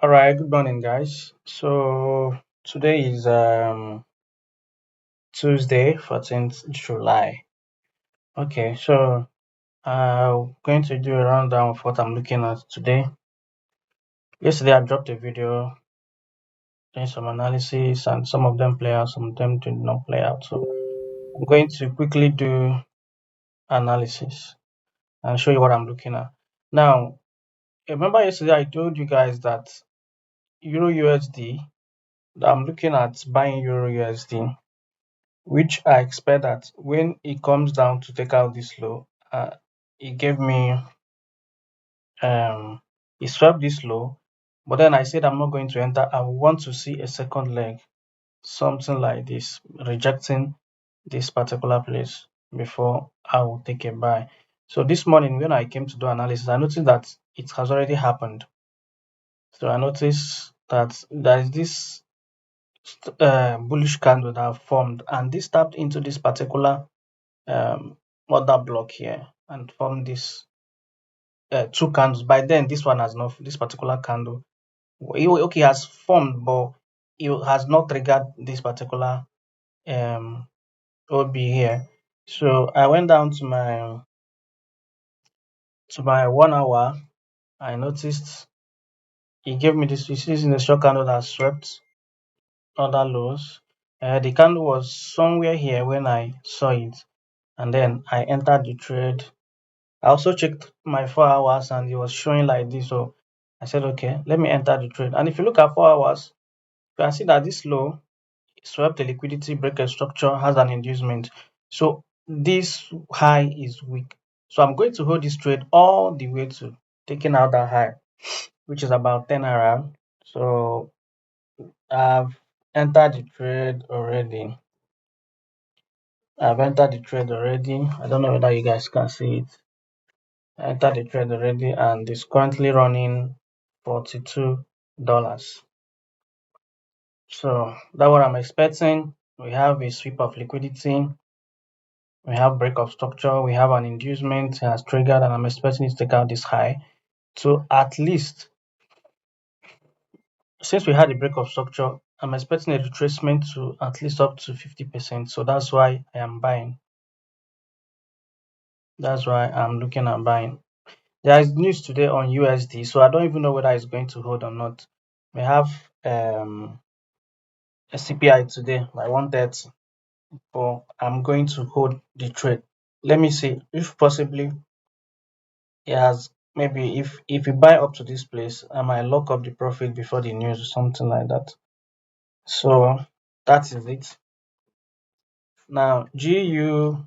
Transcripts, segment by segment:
All right, good morning, guys. So today is Tuesday, 14th July. Okay, so I'm going to do a rundown of what I'm looking at today. Yesterday, I dropped a video doing some analysis, and some of them play out, some of them did not play out. So I'm going to quickly do analysis and show you what I'm looking at. Now, remember yesterday I told you guys that Euro USD, that I'm looking at buying Euro USD, which I expect that when it comes down to take out this low, it gave me it swept this low, but then I said I'm not going to enter. I want to see a second leg, something like this, rejecting this particular place before I will take a buy. So this morning when I came to do analysis, I noticed that it has already happened. So I noticed that there is this bullish candle that have formed, and this tapped into this particular other block here and form this two candles. By then, this one has not, this particular candle, okay, has formed, but it has not triggered this particular OB here. So I went down to my 1 hour. I noticed it gave me this. This is in the short candle that swept other lows. The candle was somewhere here when I saw it, and then I entered the trade. I also checked my 4 hours and it was showing like this. So I said, okay, let me enter the trade. And if you look at 4 hours, you can see that this low swept the liquidity breaker structure, has an inducement. So this high is weak. So I'm going to hold this trade all the way to taking out that high, which is about 10 around. So I've entered the trade already. I've entered the trade already. I don't know whether you guys can see it. I entered the trade already and it's currently running $42. So that's what I'm expecting. We have a sweep of liquidity, we have break of structure, we have an inducement has triggered, and I'm expecting it to take out this high. So at least, since we had a break of structure, I'm expecting a retracement to at least up to 50%. So that's why I am buying. That's why I'm looking at buying. There is news today on USD, so I don't even know whether it's going to hold or not. We have a CPI today by 130, but I'm going to hold the trade. Let me see if possibly it has, maybe if you buy up to this place, I might lock up the profit before the news or something like that. So that is it. Now GU,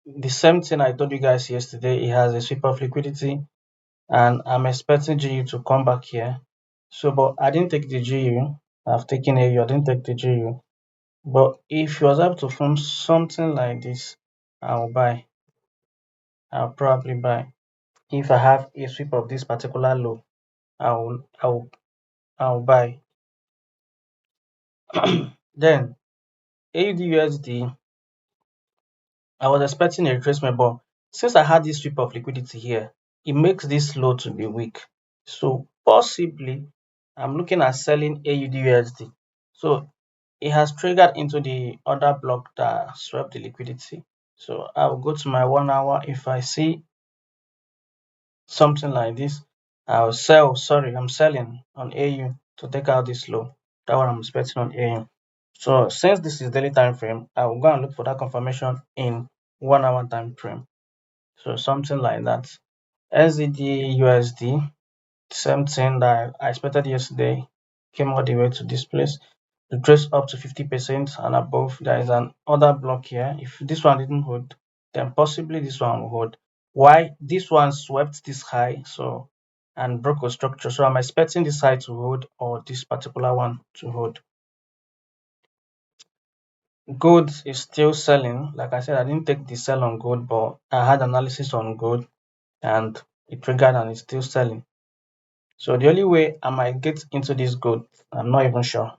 the same thing I told you guys yesterday, it has a sweep of liquidity and I'm expecting GU to come back here. So but I didn't take the GU, I've taken AU, I didn't take the GU. But if you was able to form something like this, I'll buy. I'll probably buy. If I have a sweep of this particular low, I'll buy. Then AUD I was expecting a retracement, but since I had this sweep of liquidity here, it makes this low to be weak. So possibly I'm looking at selling AUD. So it has triggered into the other block that swept the liquidity. So I'll go to my 1 hour. If I see something like this, I'll sell. Sorry, I'm selling on AU to take out this low. That's what I'm expecting on AU. So since this is daily time frame, I will go and look for that confirmation in 1 hour time frame. So something like that. SZD USD, same thing that I expected yesterday, came all the way to this place. The trace up to 50% and above. There is an other block here. If this one didn't hold, then possibly this one will hold. Why? This one swept this high, so and broke a structure. So I'm expecting this high to hold or this particular one to hold. Gold is still selling. Like I said, I didn't take the sell on gold, but I had analysis on gold and it triggered and it's still selling. So the only way I might get into this gold, I'm not even sure.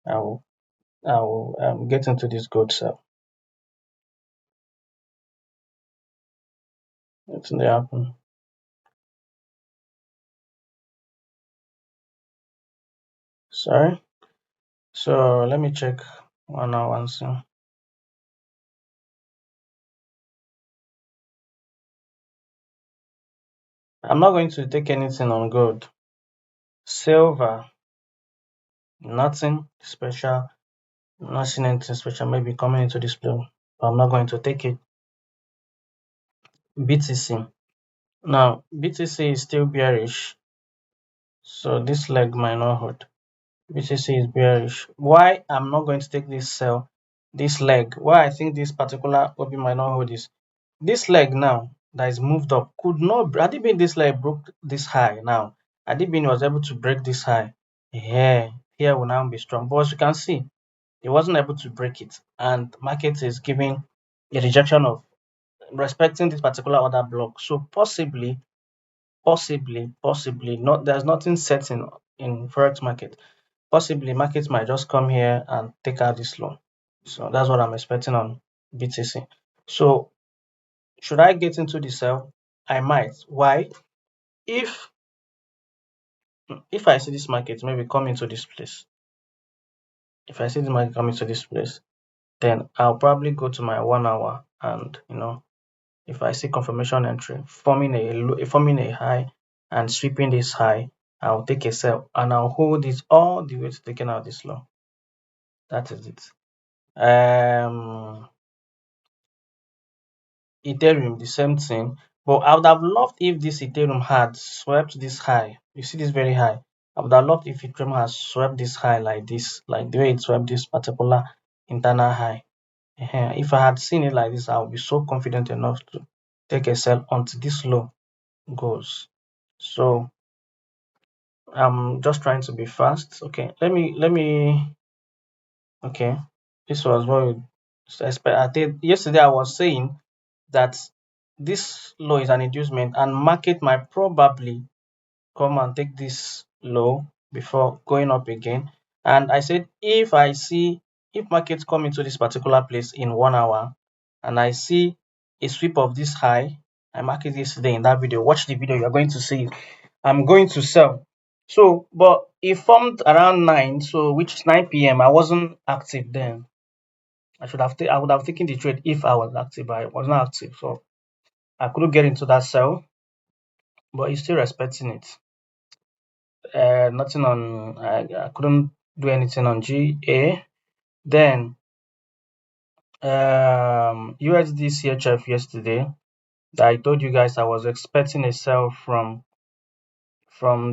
I will get into this gold sell. It's in the happen. Sorry. So let me check 1 hour and see. I'm not going to take anything on gold. Silver, nothing special. Not seeing anything special maybe coming into this play. But I'm not going to take it. BTC. Now BTC is still bearish, so this leg might not hold. BTC is bearish. Why I'm not going to take this sell, this leg? Why I think this particular OP might not hold is this leg now that is moved up could not. Had it been this leg broke this high now, had it been was able to break this high, here will now be strong. But as you can see, it wasn't able to break it, and market is giving a rejection of respecting this particular order block. So possibly not. There's nothing set in forex market. Possibly markets might just come here and take out this loan. So that's what I'm expecting on BTC. So should I get into the sell? I might. Why? If if I see this market maybe come into this place, if I see the market come into this place, then I'll probably go to my 1 hour and if I see confirmation entry forming a high and sweeping this high, I'll take a sell and I'll hold it all the way to taking out this low. That is it. Ethereum, the same thing. But I would have loved if this Ethereum had swept this high. You see this very high. I would have loved if Ethereum has swept this high like this, like the way it swept this particular internal high. If I had seen it like this, I would be so confident enough to take a sell until this low goes. So I'm just trying to be fast. Okay, let me. Okay, this was what we expect. I think yesterday I was saying that this low is an inducement and market might probably come and take this low before going up again. And I said if markets come into this particular place in 1 hour and I see a sweep of this high, I marked it yesterday in that video. Watch the video, you're going to see it. I'm going to sell. So, but it formed around 9, so which is 9 p.m. I wasn't active then. I would have taken the trade if I was active, but I was not active. So I couldn't get into that sell, but he's still respecting it. Nothing on. I couldn't do anything on GA. Then USD CHF yesterday. That I told you guys I was expecting a sell from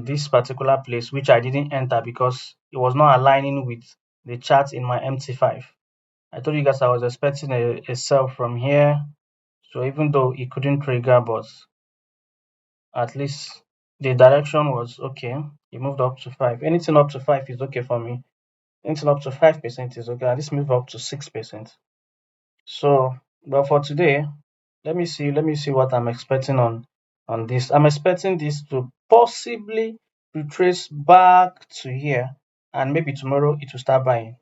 this particular place, which I didn't enter because it was not aligning with the chart in my MT5. I told you guys I was expecting a sell from here. So even though it couldn't trigger, but at least the direction was okay. It moved up to 5. Anything up to 5 is okay for me. Anything up to 5% is okay. This move up to 6%. So, but for today, let me see what I'm expecting on this. I'm expecting this to possibly retrace back to here, and maybe tomorrow it will start buying.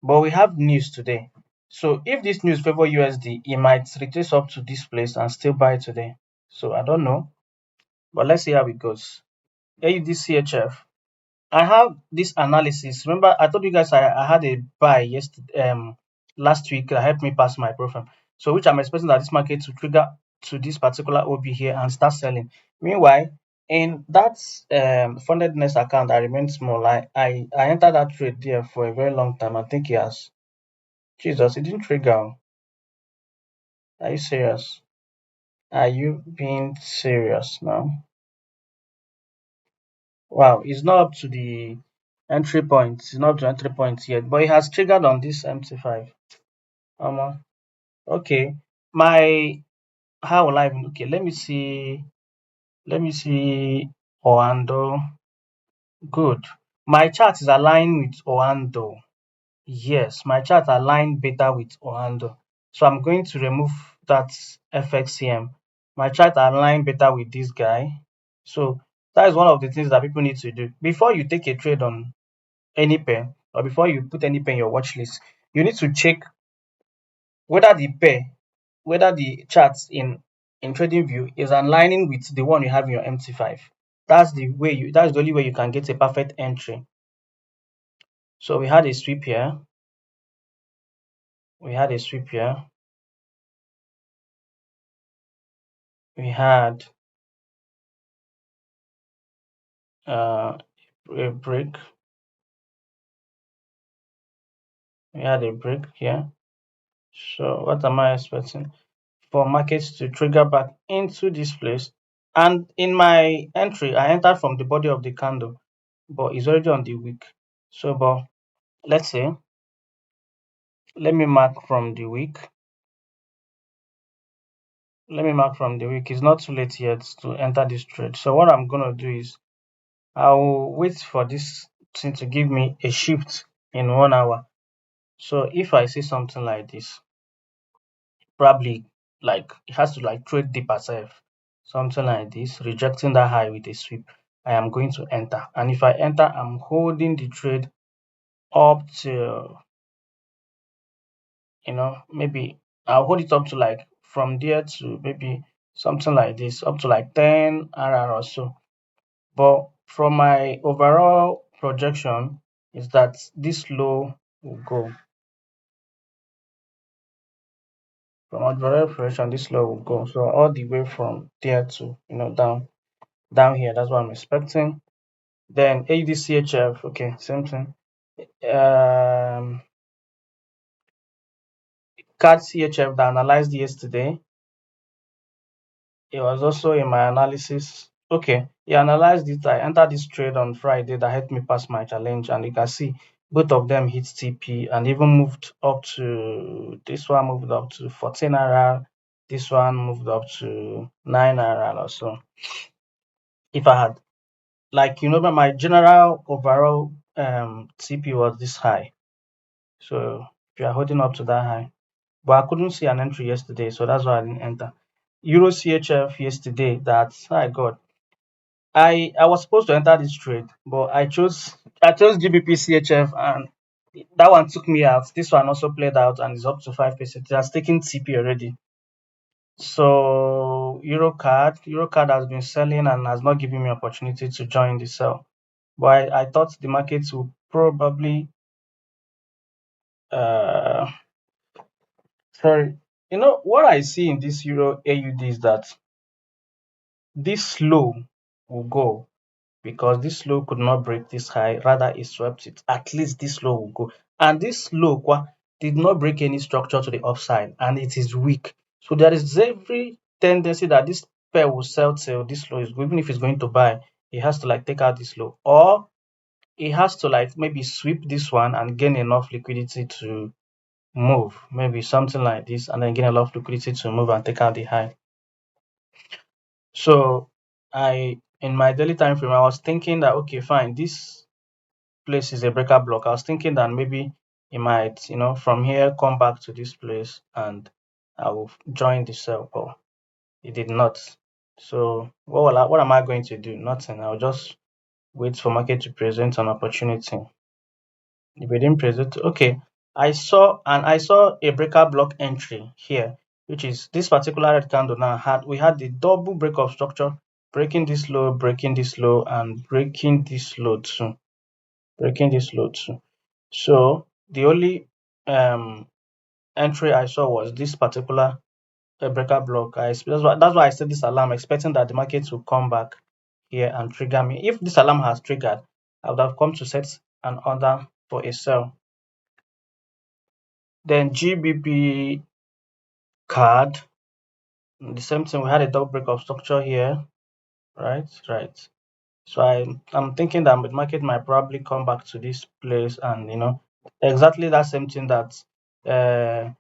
But we have news today. So if this news favor USD, it might retrace up to this place and still buy today. So I don't know, but let's see how it goes. AUDCHF. I have this analysis. Remember, I told you guys I had a buy yesterday, last week that helped me pass my profile. So, which I'm expecting that this market to trigger to this particular OB here and start selling. Meanwhile, in that fundedness account, I remain small. I entered that trade there for a very long time. I think it has. Jesus, it didn't trigger. Are you serious? Are you being serious now? Wow, it's not up to the entry point. It's not up to entry point yet, but it has triggered on this MT5. Okay. My how will I even okay, let me see. Let me see Oando. Good. My chart is aligned with Oando. Yes, my chart aligned better with Oando. So I'm going to remove that FXCM. My chart aligned better with this guy. So that is one of the things that people need to do. Before you take a trade on any pair or before you put any pair in your watch list, you need to check whether the pair, whether the charts in trading view is aligning with the one you have in your MT5. That's the only way you can get a perfect entry. So we had a sweep here. We had a sweep here. We had uh, a break. We had a break here. So what am I expecting? For markets to trigger back into this place. And in my entry, I entered from the body of the candle, but it's already on the wick. So, but let's say, let me mark from the wick. Let me mark from the wick. It's not too late yet to enter this trade. So what I'm gonna do is I'll wait for this thing to give me a shift in 1 hour. So if I see something like this, probably like it has to like trade deep itself, something like this, rejecting that high with a sweep. I am going to enter, and if I enter, I'm holding the trade up to, maybe I'll hold it up to like from there to maybe something like this, up to like 10 RR or so. But from my overall projection is that this low will go. From overall projection, this low will go. So all the way from there to down here. That's what I'm expecting. Then ADCHF, okay, same thing. Um, CAD CHF that I analyzed yesterday, it was also in my analysis. Okay, he analyzed it. I entered this trade on Friday that helped me pass my challenge, and you can see both of them hit TP and even moved up to, this one moved up to 14 RR, this one moved up to 9 RR or so. If I had, like, my general overall TP was this high. So if you are holding up to that high, but I couldn't see an entry yesterday, so that's why I didn't enter. Euro CHF yesterday, that's, my God, I was supposed to enter this trade, but I chose GBP CHF, and that one took me out. This one also played out and is up to 5%. It has taken TP already. So Eurocard has been selling and has not given me opportunity to join the sell. But I thought the markets would probably uh sorry. What I see in this Euro AUD is that this low will go, because this low could not break this high, rather it swept it. At least this low will go. And this low did not break any structure to the upside, and it is weak. So there is every tendency that this pair will sell till this low is good. Even if it's going to buy, it has to like take out this low, or it has to like maybe sweep this one and gain enough liquidity to move, maybe something like this, and then gain enough liquidity to move and take out the high. So in my daily time frame, I was thinking that, okay, fine, this place is a breaker block. I was thinking that maybe it might, from here come back to this place and I will join the sell, but it did not. So what am I going to do? Nothing. I'll just wait for market to present an opportunity. If it didn't present, okay. I saw a breaker block entry here, which is this particular red candle. Now we had the double break of structure, breaking this low, and breaking this low too. Breaking this low too. So the only entry I saw was this particular breaker block. That's why I set this alarm, expecting that the market will come back here and trigger me. If this alarm has triggered, I would have come to set an order for a sell. Then GBP card, the same thing. We had a double break of structure here, right? Right. So I'm thinking that the market might probably come back to this place, and exactly that same thing that uh,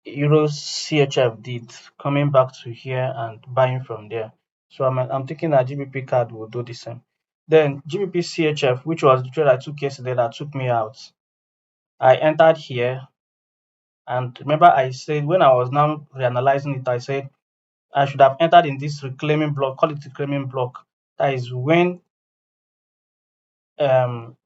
Euro CHF did, coming back to here and buying from there. So I'm thinking that GBP card will do the same. Then GBP CHF, which was the trade I took yesterday that took me out. I entered here, and remember I said when I was now reanalyzing it, I said I should have entered in this reclaiming block, call it reclaiming block. That is when um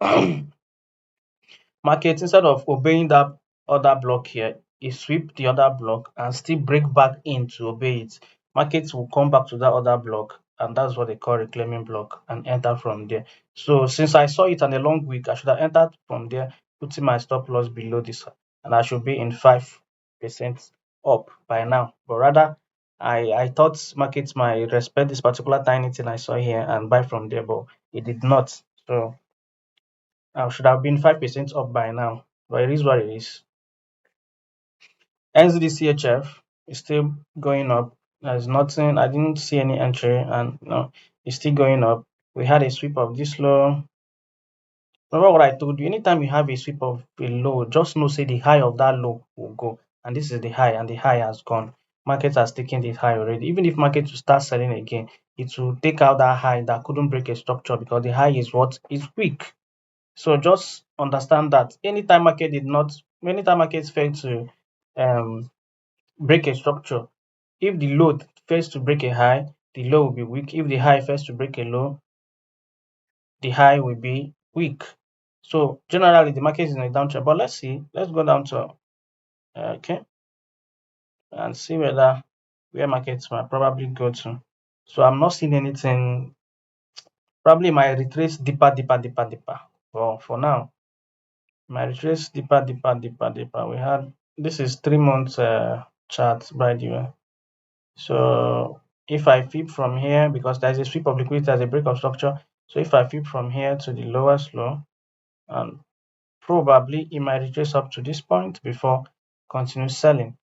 market, instead of obeying that other block here, it sweep the other block and still break back in to obey it. Markets will come back to that other block, and that's what they call reclaiming block, and enter from there. So since I saw it on a long week, I should have entered from there, putting my stop loss below this, and I should be in 5% up by now. But rather, I thought markets might respect this particular tiny thing I saw here and buy from there, but it did not. So I should have been 5% up by now. But it is what it is. NZDCHF is still going up. There's nothing. I didn't see any entry, and it's still going up. We had a sweep of this low. Remember what I told you, anytime you have a sweep of a low, just know say the high of that low will go. And this is the high, and the high has gone. Market has taken the high already. Even if market will start selling again, it will take out that high that couldn't break a structure because the high is what is weak. So just understand that anytime markets fail to um break a structure, if the low fails to break a high, the low will be weak. If the high fails to break a low, the high will be weak. So generally the market is in a downtrend. But let's see. Let's go down to okay and see where markets might probably go to. So I'm not seeing anything. Probably my retrace deeper, deeper, deeper, deeper. Well, for now, my retrace deeper, deeper, deeper, deeper. We had this is 3 months chart by the way. So if I flip from here, because there's a sweep of liquidity, there's a break of structure. So if I flip from here to the lowest low, and probably it might retrace up to this point before continue selling.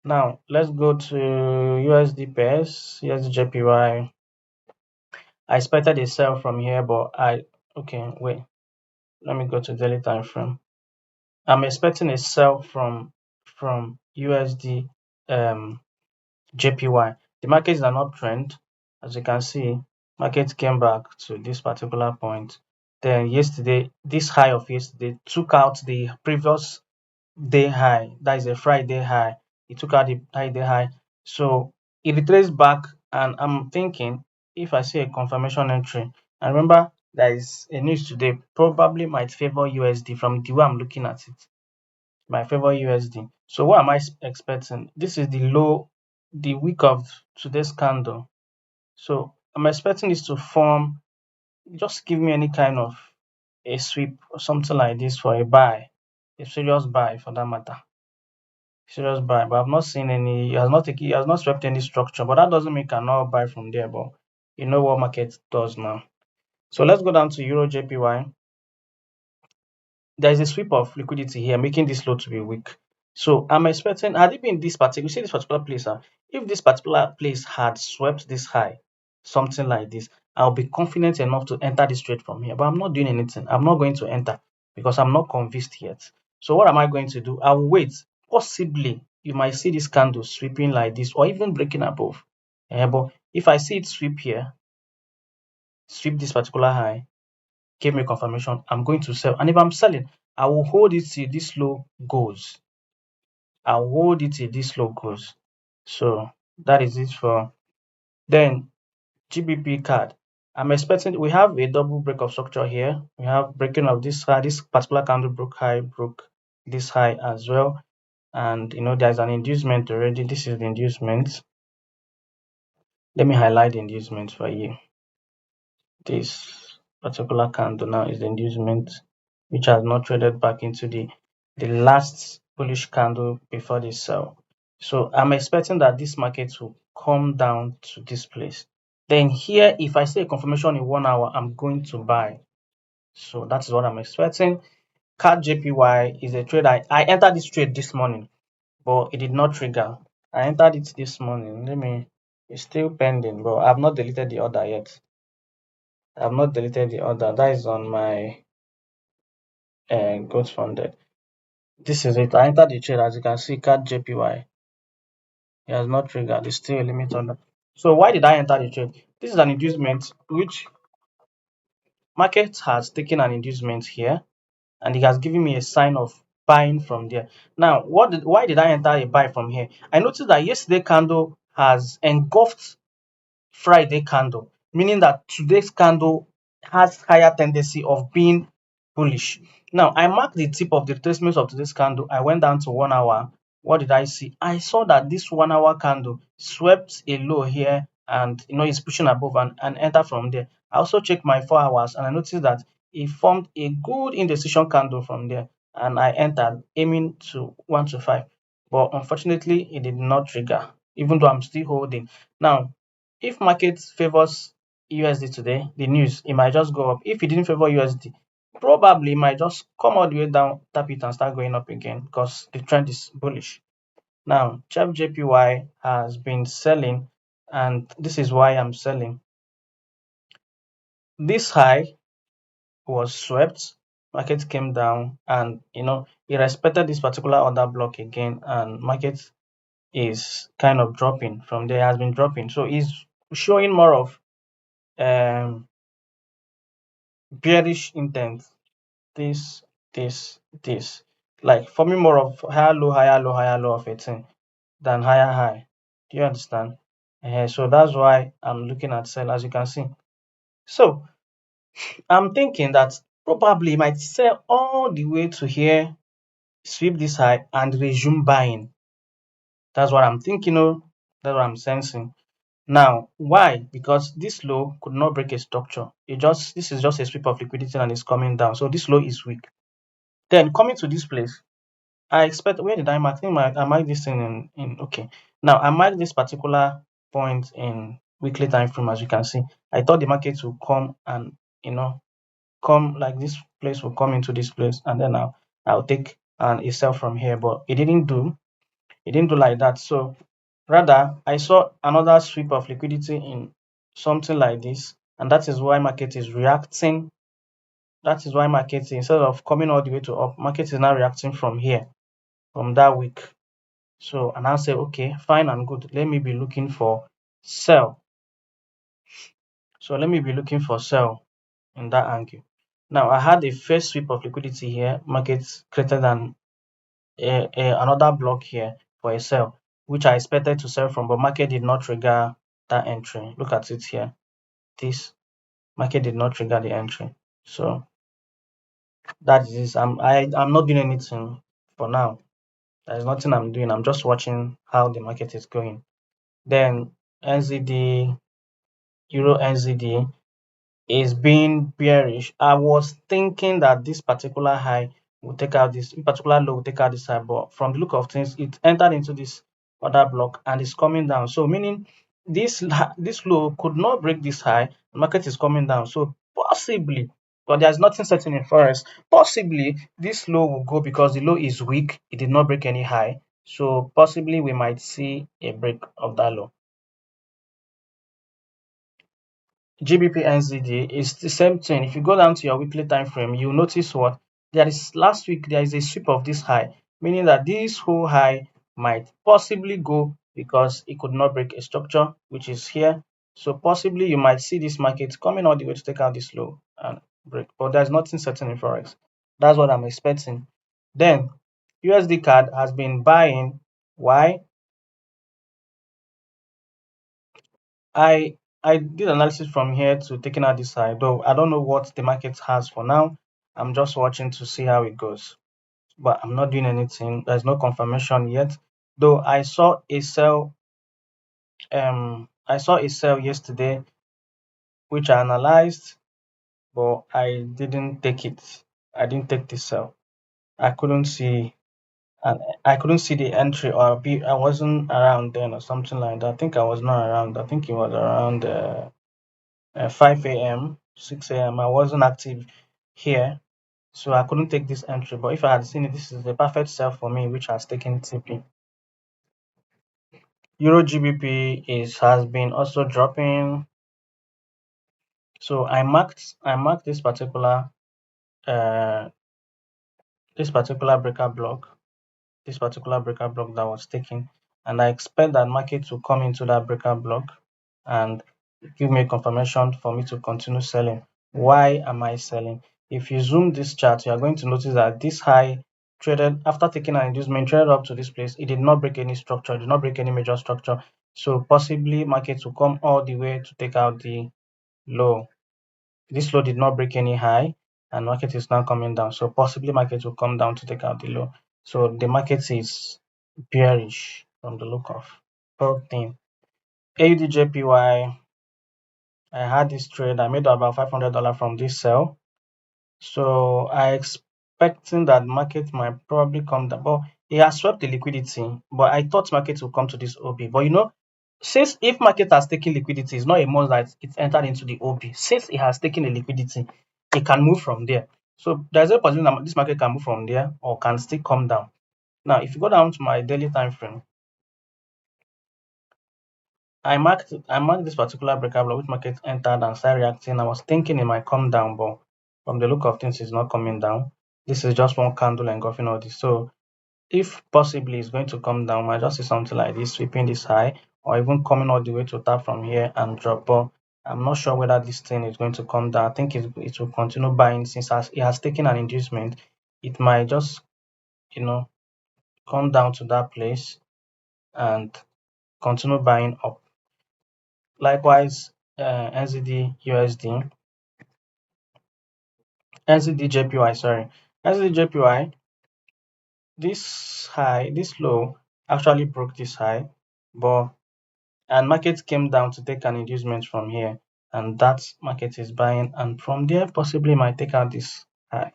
Now let's go to USD pairs, USD JPY. I expected a sell from here, but okay, wait. Let me go to daily time frame. I'm expecting a sell from USD JPY. The market is an uptrend. As you can see, market came back to this particular point. Then yesterday, this high of yesterday took out the previous day high. That is a Friday high. It took out the Friday high. So it retraced back, and I'm thinking if I see a confirmation entry, and remember there is a news today, probably might favor USD from the way I'm looking at it. My favor USD. So what am I expecting? This is the low, the week of today's candle. So I'm expecting this to form, just give me any kind of a sweep or something like this for a buy, a serious buy for that matter. Serious buy, but I've not seen any, he has not swept any structure, but that doesn't mean I cannot buy from there, but you know what market does now. So let's go down to Euro JPY. There is a sweep of liquidity here, making this low to be weak. So I'm expecting, had it been this particular, you see this particular place, if this particular place had swept this high, something like this, I'll be confident enough to enter this trade from here. But I'm not doing anything. I'm not going to enter because I'm not convinced yet. So what am I going to do? I'll wait. Possibly, you might see this candle sweeping like this or even breaking above. But if I see it sweep here, sweep this particular high, give me confirmation, I'm going to sell. And if I'm selling, I will hold it till this low goes. I'll hold it till this low goes. So that is it for then GBP card. I'm expecting we have a double break of structure here. We have breaking of this high. This particular candle broke high, broke this high as well. And there's an inducement already. This is the inducement. Let me highlight the inducement for you. This particular candle now is the inducement, which has not traded back into the last bullish candle before the sell. So I'm expecting that this market will come down to this place. Then here, if I see a confirmation in 1 hour, I'm going to buy. So that is what I'm expecting. CAD JPY is a trade. I entered this trade this morning, but it did not trigger. I entered it this morning. It's still pending, but I've not deleted the order yet. I've not deleted the order. That is on my Goat Funded. This is it. I entered the trade. As you can see, CAD JPY. It has not triggered. It's still a limit order. So why did I enter the trade? This is an inducement which market has taken an inducement here, and it has given me a sign of buying from there. Now, why did I enter a buy from here? I noticed that yesterday candle has engulfed Friday candle, meaning that today's candle has higher tendency of being bullish. Now, I marked the tip of the retracement of today's candle. I went down to 1 hour. What did I see? I saw that this 1 hour candle swept a low here and it's pushing above and enter from there. I also check my 4 hours and I noticed that it formed a good indecision candle from there, and I entered aiming to 1 to 5. But unfortunately, it did not trigger, even though I'm still holding. Now, if market favors USD today, the news, it might just go up. If it didn't favor USD, probably it might just come all the way down, tap it and start going up again because the trend is bullish. Now, Chef JPY has been selling, and this is why I'm selling. This high was swept, market came down, and it respected this particular order block again, and market is kind of dropping from there, has been dropping. So it's showing more of um bearish intent. This, this. Like forming more of higher low, higher low, higher low of a thing than higher high. Do you understand? So that's why I'm looking at sell, as you can see. So I'm thinking that probably it might sell all the way to here, sweep this high, and resume buying. That's what I'm thinking. Oh, that's what I'm sensing. Now, why? Because this low could not break a structure. This is just a sweep of liquidity and it's coming down. So this low is weak. Then coming to this place, I expect, where did I mark? I think I marked this thing in okay. Now I marked this particular point in weekly time frame, as you can see. I thought the market would come and you know come like this place will come into this place, and then I'll take and sell from here. But it didn't do like that. So rather I saw another sweep of liquidity in something like this, and that is why market is reacting. That is why market, instead of coming all the way to up, market is now reacting from here, from that week. So, and I'll say, okay, fine and good. Let me be looking for sell. So let me be looking for sell in that angle. Now, I had a first sweep of liquidity here. Market created another block here for a sell, which I expected to sell from, but market did not trigger that entry. Look at it here. This market did not trigger the entry. So that is, I'm not doing anything for now. There's nothing I'm doing. I'm just watching how the market is going. Then NZD, Euro NZD is being bearish. I was thinking that this particular high will take out this, in particular low will take out this high, but from the look of things, it entered into this other block and is coming down. So meaning this low could not break this high. The market is coming down. So possibly, but there's nothing certain in forex. Possibly this low will go because the low is weak. It did not break any high. So possibly we might see a break of that low. GBP NZD is the same thing. If you go down to your weekly time frame, you notice what there is. Last week there is a sweep of this high, meaning that this whole high might possibly go because it could not break a structure, which is here. So possibly you might see this market coming all the way to take out this low and break, but there's nothing certain in forex. That's what I'm expecting. Then USD card has been buying. Why? I did analysis from here to taking out this side, though I don't know what the market has for now. I'm just watching to see how it goes, but I'm not doing anything. There's no confirmation yet. Though I saw a sell yesterday, which I analyzed, but I didn't take it. I didn't take the sell. I couldn't see, and I couldn't see the entry, or I wasn't around then or something like that. I think I was not around. I think it was around 5 a.m., 6 a.m. I wasn't active here, so I couldn't take this entry. But if I had seen it, this is the perfect sell for me, which has taken TP. Euro GBP has been also dropping. So I marked uh this particular breaker block, that was taken, and I expect that market to come into that breaker block and give me a confirmation for me to continue selling. Why am I selling? If you zoom this chart, you are going to notice that this high traded after taking an inducement, traded up to this place. It did not break any structure, it did not break any major structure. So possibly market will come all the way to take out the low. This low did not break any high, and market is now coming down. So possibly market will come down to take out the low. So the market is bearish from the look of whole thing. AUD I had this trade. I made about $500 from this sell. So I expecting that market might probably come down, but it has swept the liquidity. But I thought market will come to this OB. But since if market has taken liquidity, it's not a must that it's entered into the OB. Since it has taken the liquidity, it can move from there. So there's a possibility that this market can move from there or can still come down. Now, if you go down to my daily time frame, I marked this particular breakout block which market entered and started reacting. I was thinking it might come down, but from the look of things, it's not coming down. This is just one candle engulfing all this. So if possibly it's going to come down, I might just see something like this sweeping this high or even coming all the way to tap from here and drop. But I'm not sure whether this thing is going to come down. I think it will continue buying since it has taken an inducement. It might just, you know, come down to that place and continue buying up. Likewise, NZD USD, NZD JPY, sorry. NZD JPY, this low actually broke this high, but and market came down to take an inducement from here, and that market is buying, and from there possibly might take out this high.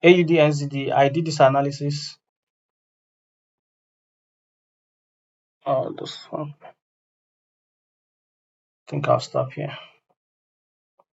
AUD NZD, I did this analysis. Oh, this one. I think I'll stop here.